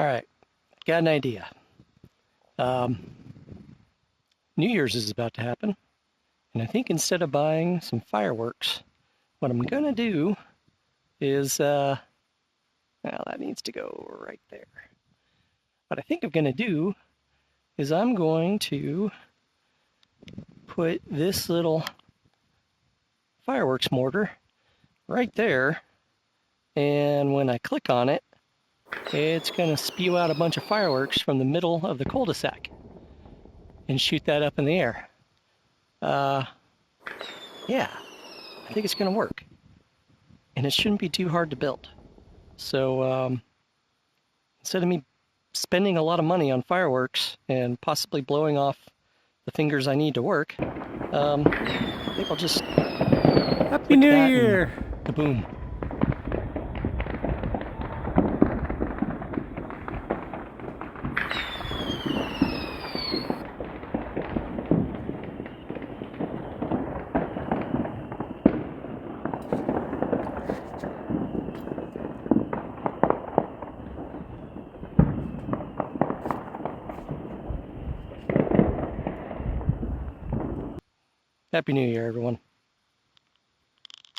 All right, got an idea. New Year's is about to happen, and I think instead of buying some fireworks, what I'm gonna do is, well, that needs to go right there. What I think I'm gonna do is I'm going to put this little fireworks mortar right there, and when I click on it, it's going to spew out a bunch of fireworks from the middle of the cul-de-sac and shoot that up in the air. Yeah, I think it's going to work. And it shouldn't be too hard to build. So instead of me spending a lot of money on fireworks and possibly blowing off the fingers I need to work, I think I'll just Happy New Year! Kaboom. Happy New Year, everyone.